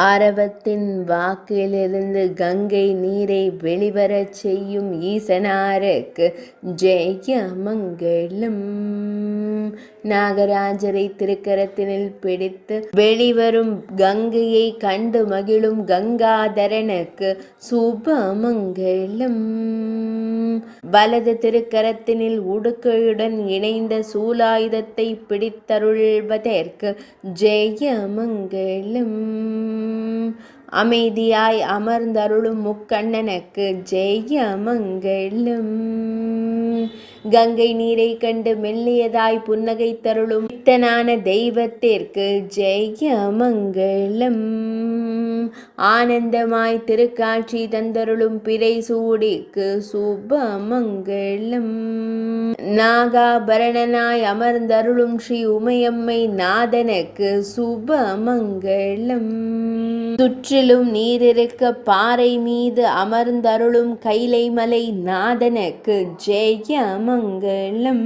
ஆரவத்தின் வாக்கிலிருந்து கங்கை நீரை வெளிவரச் செய்யும் ஈசனாருக்கு ஜெய மங்களம். நாகராஜரை திருக்கரத்தினில் பிடித்து வெளிவரும் கங்கையை கண்டு மகிழும் கங்காதரனுக்கு சுபமங்கலம். வலது திருக்கரத்தினில் உடுக்கையுடன் இணைந்த சூலாயுதத்தை பிடித்தருள்வதற்கு ஜெய மங்களம். அமைதியாய் அமர்ந்தருளும் முக்கண்ணனுக்கு ஜெய மங்களம். கங்கை நீரை கண்டு மெல்லியதாய் புன்னகை தருளும் பித்தனான தெய்வத்திற்கு ஜெய மங்களம். ஆனந்தமாய் திருக்காட்சி தந்தருளும் பிறை சூடிக்கு சுபமங்களம். நாகாபரணனாய் அமர்ந்தருளும் ஸ்ரீ உமையம்மை நாதனுக்கு சுபமங்களம். சுற்றிலும் நீரிருக்க பாறை மீது அமர்ந்தருளும் கைலை மலை நாதனுக்கு ஜெய மங்களம்.